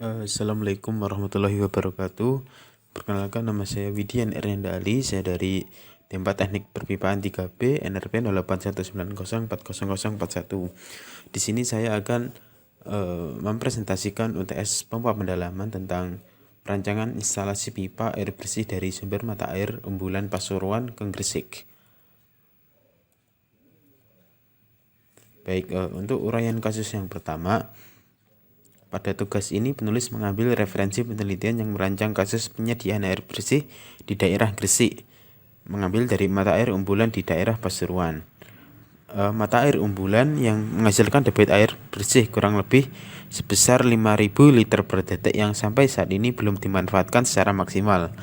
Assalamualaikum warahmatullahi wabarakatuh. Perkenalkan, nama saya Widian Ernenda Ali. Saya dari Tempat Teknik Perpipaan 3B NRP 0819040041. Di sini saya akan mempresentasikan UTS pompa pendalaman tentang perancangan instalasi pipa air bersih dari sumber mata air Umbulan Pasuruan ke Gresik. Baik, untuk uraian kasus yang pertama, pada tugas ini penulis mengambil referensi penelitian yang merancang kasus penyediaan air bersih di daerah Gresik, mengambil dari mata air Umbulan di daerah Pasuruan. Mata air Umbulan yang menghasilkan debit air bersih kurang lebih sebesar 5.000 liter per detik yang sampai saat ini belum dimanfaatkan secara maksimal.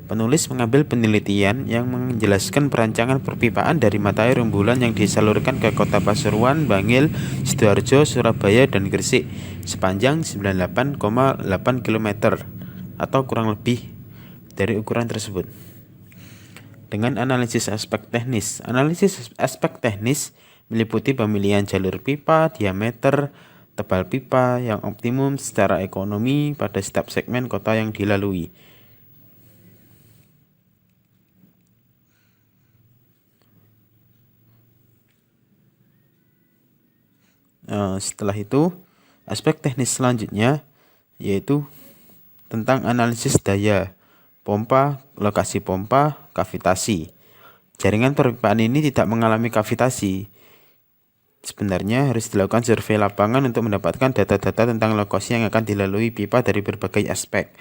Penulis mengambil penelitian yang menjelaskan perancangan perpipaan dari mata air Umbulan yang disalurkan ke kota Pasuruan, Bangil, Sidoarjo, Surabaya, dan Gresik sepanjang 98,8 km atau kurang lebih dari ukuran tersebut. Dengan analisis aspek teknis. Analisis aspek teknis meliputi pemilihan jalur pipa, diameter, tebal pipa yang optimum secara ekonomi pada setiap segmen kota yang dilalui. Setelah itu, aspek teknis selanjutnya yaitu tentang analisis daya pompa, lokasi pompa, kavitasi. Jaringan perpipaan ini tidak mengalami kavitasi. Sebenarnya harus dilakukan survei lapangan untuk mendapatkan data-data tentang lokasi yang akan dilalui pipa dari berbagai aspek.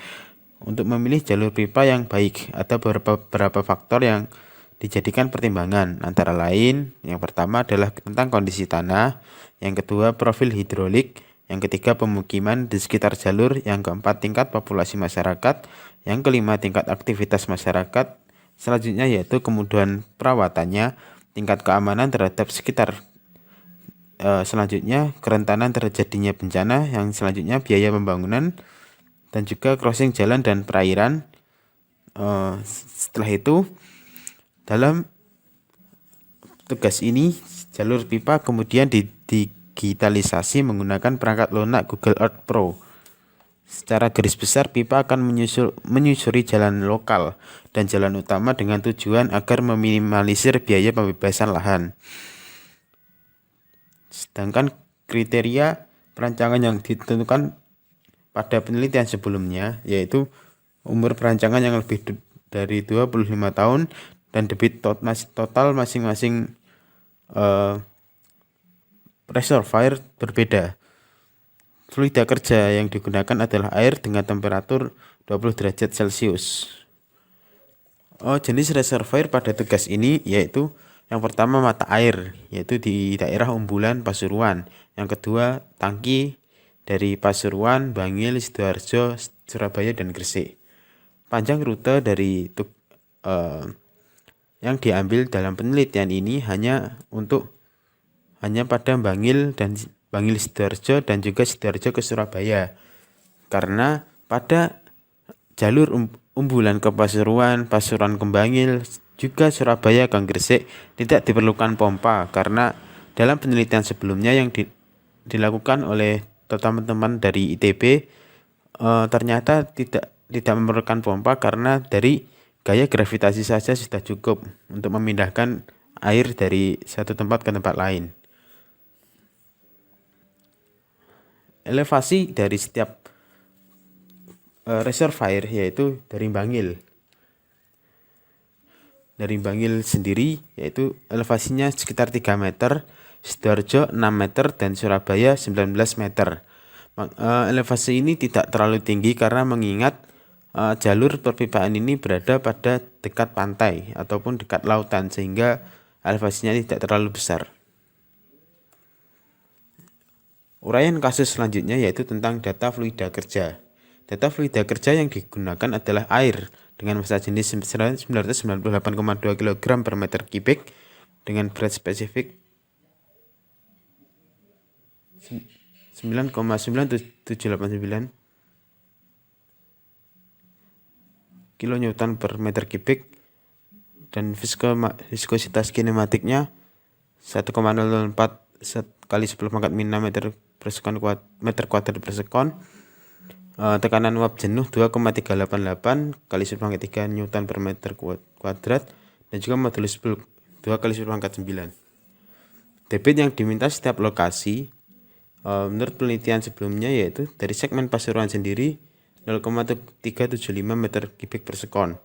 Untuk memilih jalur pipa yang baik, ada beberapa faktor yang dijadikan pertimbangan. Antara lain, yang pertama adalah tentang kondisi tanah, yang kedua profil hidrolik, yang ketiga pemukiman di sekitar jalur, yang keempat tingkat populasi masyarakat, yang kelima tingkat aktivitas masyarakat, selanjutnya yaitu kemudahan perawatannya, tingkat keamanan terhadap sekitar, selanjutnya kerentanan terjadinya bencana, yang selanjutnya biaya pembangunan, dan juga crossing jalan dan perairan. Setelah itu, dalam tugas ini jalur pipa kemudian digitalisasi menggunakan perangkat lunak Google Earth Pro. Secara garis besar, pipa akan menyusuri jalan lokal dan jalan utama dengan tujuan agar meminimalisir biaya pembebasan lahan. Sedangkan kriteria perancangan yang ditentukan pada penelitian sebelumnya yaitu umur perancangan yang lebih dari 25 tahun dan debit total masing-masing reservoir berbeda. Fluida kerja yang digunakan adalah air dengan temperatur 20 derajat Celcius. Jenis reservoir pada tugas ini yaitu yang pertama mata air, yaitu di daerah Umbulan Pasuruan. Yang kedua tangki dari Pasuruan, Bangil, Sidoarjo, Surabaya, dan Gresik. Panjang rute dari yang diambil dalam penelitian ini hanya pada Bangil Sidoarjo dan juga Sidoarjo ke Surabaya. Karena pada jalur Umbulan ke Pasuruan ke Bangil, juga Surabaya ke Gresik tidak diperlukan pompa karena dalam penelitian sebelumnya yang dilakukan oleh teman-teman dari ITB ternyata tidak memerlukan pompa karena dari gaya gravitasi saja sudah cukup untuk memindahkan air dari satu tempat ke tempat lain. Elevasi dari setiap reservoir yaitu dari Bangil sendiri yaitu elevasinya sekitar 3 meter, Sidoarjo 6 meter, dan Surabaya 19 meter. Elevasi ini tidak terlalu tinggi karena mengingat jalur perpipaan ini berada pada dekat pantai ataupun dekat lautan sehingga elevasinya tidak terlalu besar. Uraian kasus selanjutnya yaitu tentang data fluida kerja. Data fluida kerja yang digunakan adalah air dengan massa jenis 998,2 kg per meter kubik dengan berat spesifik 9,9789 kilonewton per meter kubik dan viskositas kinematiknya 1,004 kali 10 pangkat min meter kuadrat per sekon. tekanan uap jenuh 2,388 kali 10⁻³ Newton per meter kuadrat, dan juga modulus bulk 2 kali 10⁻⁹. Debit yang diminta setiap lokasi menurut penelitian sebelumnya yaitu dari segmen Pasuruan sendiri 0,375 meter kubik per sekon,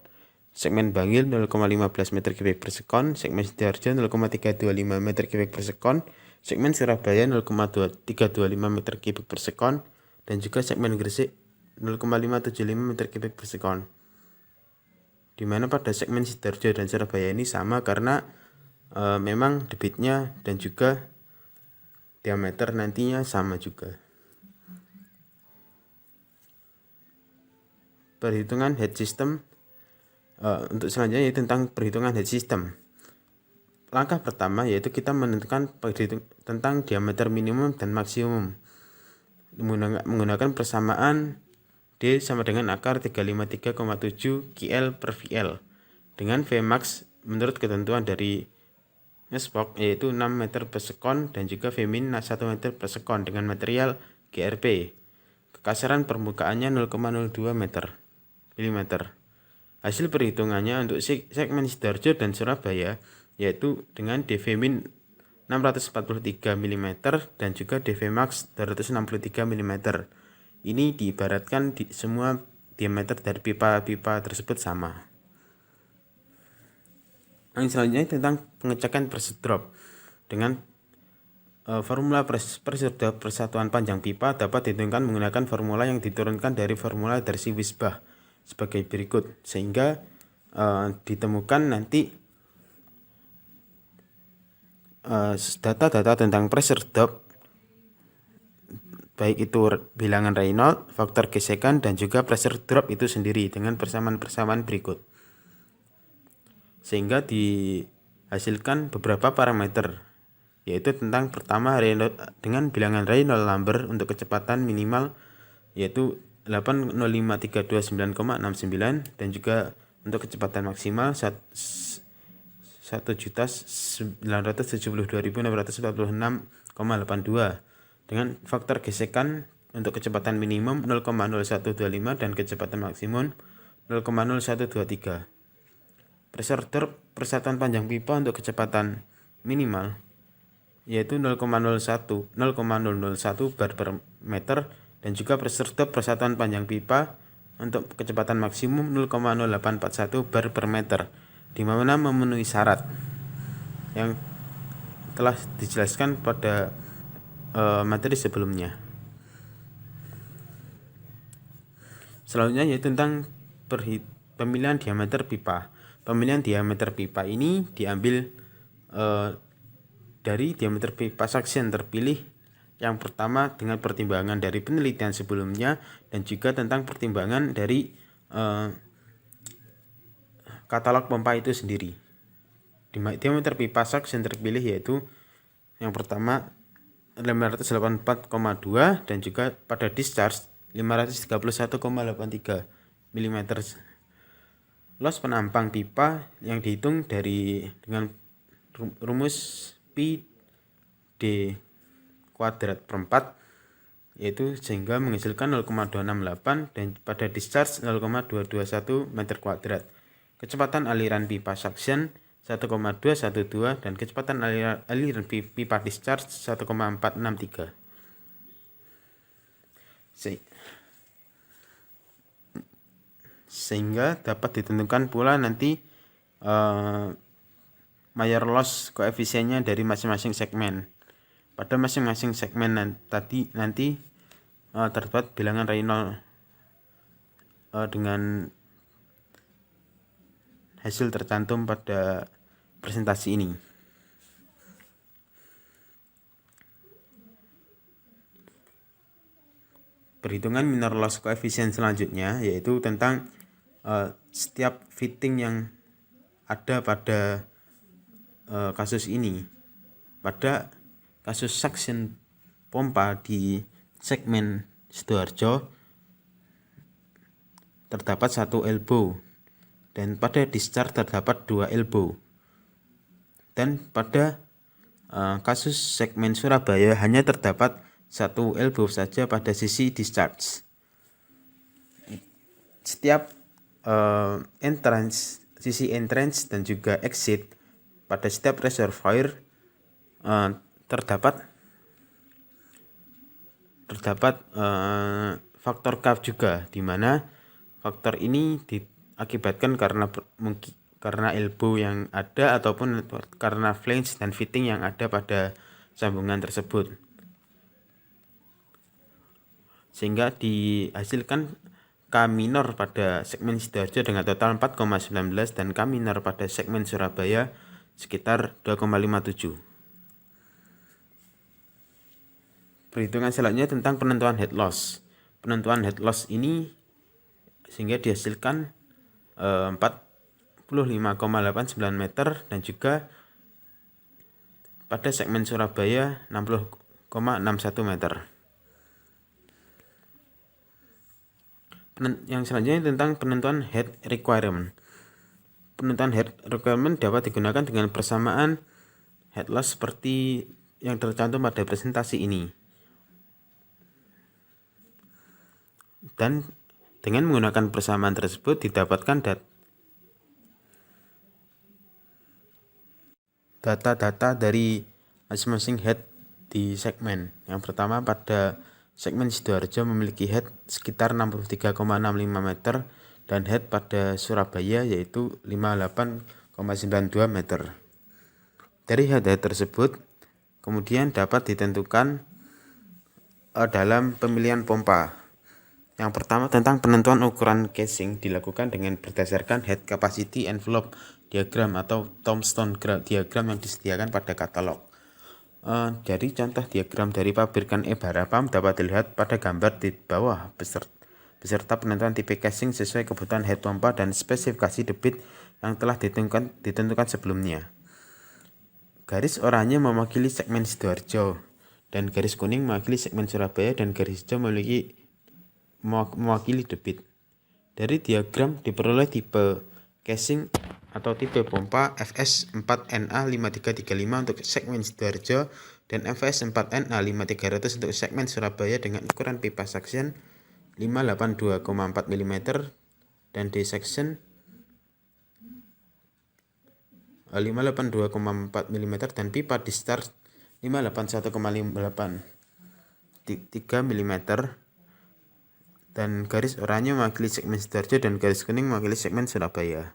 segmen Bangil 0,15 meter kubik per sekon, segmen Sidoarjo 0,325 meter kubik per sekon, segmen Surabaya 0,325 meter kubik per sekon, dan juga segmen Gresik 0,575 meter kubik per sekon. Di mana pada segmen Sidoarjo dan Surabaya ini sama karena memang debitnya dan juga diameter nantinya sama juga. Perhitungan head system. Untuk selanjutnya yaitu tentang perhitungan head system. Langkah pertama yaitu kita menentukan tentang diameter minimum dan maksimum menggunakan persamaan D sama dengan akar 353,7 kL per VL dengan Vmax menurut ketentuan dari SPOK yaitu 6 meter per sekon dan juga Vmin 1 meter per sekon dengan material GRP. Kekasaran permukaannya 0,02 mm. Hasil perhitungannya untuk segmen Sidoarjo dan Surabaya yaitu dengan dVmin 643 mm dan juga dVmax 263 mm. Ini diibaratkan semua diameter dari pipa-pipa tersebut sama. Yang selanjutnya tentang pengecekan pressure drop. Dengan formula pressure drop persatuan panjang pipa dapat ditentukan menggunakan formula yang diturunkan dari formula Darcy-Weisbach sebagai berikut, sehingga ditemukan nanti data-data tentang pressure drop baik itu bilangan Reynolds, faktor gesekan, dan juga pressure drop itu sendiri dengan persamaan-persamaan berikut, sehingga dihasilkan beberapa parameter yaitu tentang pertama dengan bilangan Reynolds number untuk kecepatan minimal yaitu 805.329,69 dan juga untuk kecepatan maksimal 1.972.646,82 dengan faktor gesekan untuk kecepatan minimum 0,0125 dan kecepatan maksimum 0,0123. Pressure drop persatuan panjang pipa untuk kecepatan minimal yaitu 0,001 bar per meter dan juga pressure drop persatuan panjang pipa untuk kecepatan maksimum 0,0841 bar per meter, di mana memenuhi syarat yang telah dijelaskan pada materi sebelumnya. Selanjutnya yaitu tentang pemilihan diameter pipa. Pemilihan diameter pipa ini diambil dari diameter pipa suction terpilih yang pertama dengan pertimbangan dari penelitian sebelumnya dan juga tentang pertimbangan dari katalog pompa itu sendiri. Diameter pipa suction terpilih yaitu yang pertama 584,2 dan juga pada discharge 531,83 mm. Los penampang pipa yang dihitung dengan rumus Pi D kuadrat per 4 yaitu sehingga menghasilkan 0,268 dan pada discharge 0,221 meter kuadrat. Kecepatan aliran pipa suction 1,212 dan kecepatan aliran pipa discharge 1,463. Sehingga dapat ditentukan pula nanti Mayer loss koefisiennya dari masing-masing segmen. Pada masing-masing segmen nanti terdapat bilangan Reynolds dengan hasil tercantum pada presentasi ini. Perhitungan minor loss coefficient selanjutnya yaitu tentang setiap fitting yang ada pada kasus ini. Pada kasus suction pompa di segmen Sidoarjo terdapat 1 elbow dan pada discharge terdapat 2 elbow. Dan pada kasus segmen Surabaya hanya terdapat 1 elbow saja pada sisi discharge. setiap sisi entrance dan juga exit pada setiap reservoir terdapat faktor K juga, di mana faktor ini diakibatkan karena elbow yang ada ataupun karena flange dan fitting yang ada pada sambungan tersebut, sehingga dihasilkan K minor pada segmen Sidoarjo dengan total 4,19 dan K minor pada segmen Surabaya sekitar 2,57. Perhitungan selanjutnya tentang penentuan head loss. Penentuan head loss ini sehingga dihasilkan 45,89 meter dan juga pada segmen Surabaya 60,61 meter. Yang selanjutnya tentang penentuan head requirement. Penentuan head requirement dapat digunakan dengan persamaan head loss seperti yang tercantum pada presentasi ini. Dan dengan menggunakan persamaan tersebut didapatkan data-data dari masing-masing head di segmen. Yang pertama, pada segmen Sidoarjo memiliki head sekitar 63,65 meter dan head pada Surabaya yaitu 58,92 meter. Dari head-head tersebut kemudian dapat ditentukan dalam pemilihan pompa. Yang pertama, tentang penentuan ukuran casing dilakukan dengan berdasarkan head capacity envelope diagram atau tombstone diagram yang disediakan pada katalog. Dari contoh diagram dari pabrikan Ebarapam dapat dilihat pada gambar di bawah beserta penentuan tipe casing sesuai kebutuhan head pompa dan spesifikasi debit yang telah ditentukan sebelumnya. Garis oranye mewakili segmen Sidoarjo dan garis kuning mewakili segmen Surabaya dan garis hijau mewakili debit. Dari diagram diperoleh tipe casing atau tipe pompa FS4NA5335 untuk segmen Sidoarjo dan FS4NA5300 untuk segmen Surabaya dengan ukuran pipa suction 582,4 mm dan D-section 582,4 mm dan pipa discharge 581,3 mm. Dan garis oranye mewakili segmen Sidoarjo dan garis kuning mewakili segmen Surabaya.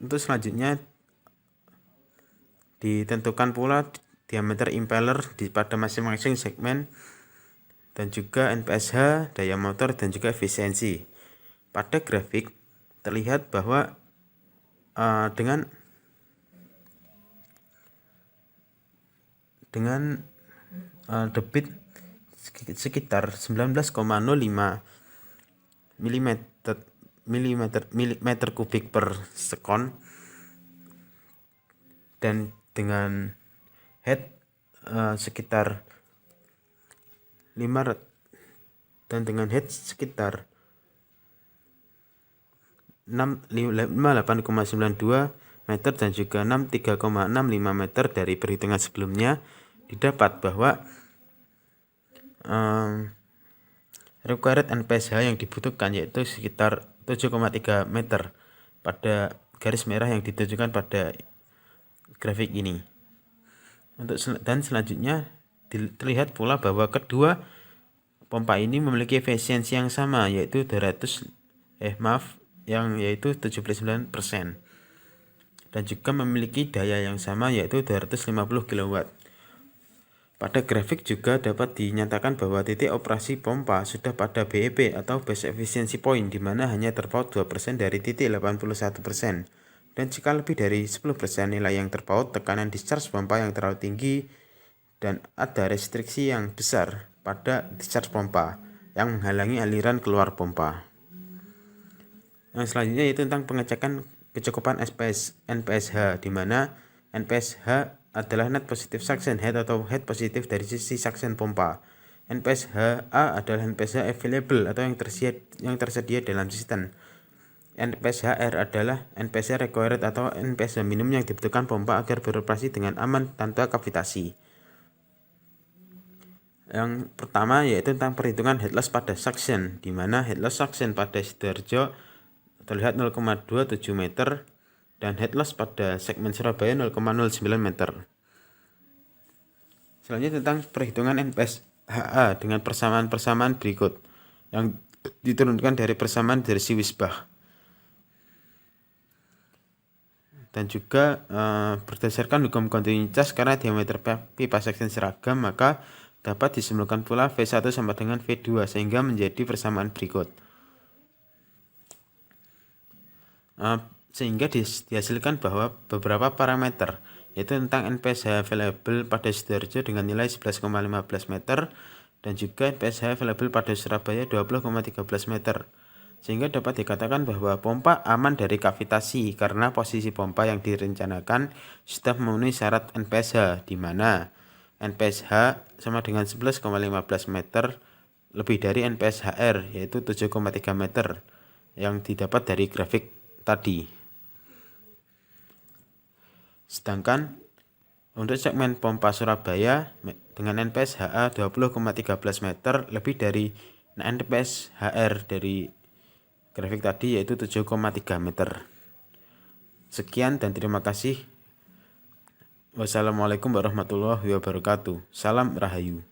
Untuk selanjutnya ditentukan pula diameter impeller pada masing-masing segmen dan juga NPSH, daya motor dan juga efisiensi. Pada grafik terlihat bahwa dengan debit sekitar 19,05 meter kubik per sekon dan dengan head sekitar 58,92 meter dan juga 63,65 meter dari perhitungan sebelumnya, didapat bahwa required NPSH yang dibutuhkan yaitu sekitar 7,3 meter pada garis merah yang ditunjukkan pada grafik ini. Dan selanjutnya terlihat pula bahwa kedua pompa ini memiliki efisiensi yang sama yaitu 79% dan juga memiliki daya yang sama yaitu 250 kW. Pada grafik juga dapat dinyatakan bahwa titik operasi pompa sudah pada BEP atau base efficiency point, di mana hanya terpaut 2% dari titik 81%. Dan jika lebih dari 10% nilai yang terpaut, tekanan discharge pompa yang terlalu tinggi dan ada restriksi yang besar pada discharge pompa yang menghalangi aliran keluar pompa. Yang selanjutnya yaitu tentang pengecekan kecukupan NPSH, di mana NPSH adalah net positive suction head atau head positif dari sisi suction pompa. NPSH A adalah NPSH available atau yang tersedia dalam sistem. NPSH R adalah NPSH required atau NPSH minimum yang dibutuhkan pompa agar beroperasi dengan aman tanpa kavitasi. Yang pertama yaitu tentang perhitungan head loss pada suction, di mana head loss suction pada Sidoarjo terlihat 0,27 meter dan head loss pada segmen Surabaya 0,09 meter. Selanjutnya tentang perhitungan NPS HA dengan persamaan-persamaan berikut yang diturunkan dari persamaan dari si Wisbach. Dan juga berdasarkan hukum kontinuitas, karena diameter pipa section seragam, maka dapat disimpulkan pula V1 sama dengan V2 sehingga menjadi persamaan berikut. Sehingga dihasilkan bahwa beberapa parameter yaitu tentang NPSH available pada Sidoarjo dengan nilai 11,15 meter dan juga NPSH available pada Surabaya 20,13 meter. Sehingga dapat dikatakan bahwa pompa aman dari kavitasi karena posisi pompa yang direncanakan sudah memenuhi syarat NPSH, di mana NPSH sama dengan 11,15 meter lebih dari NPSHR yaitu 7,3 meter yang didapat dari grafik tadi. Sedangkan untuk segmen pompa Surabaya dengan NPSHA 20,13 meter lebih dari NPSHR dari grafik tadi yaitu 7,3 meter. Sekian dan terima kasih. Wassalamualaikum warahmatullahi wabarakatuh. Salam Rahayu.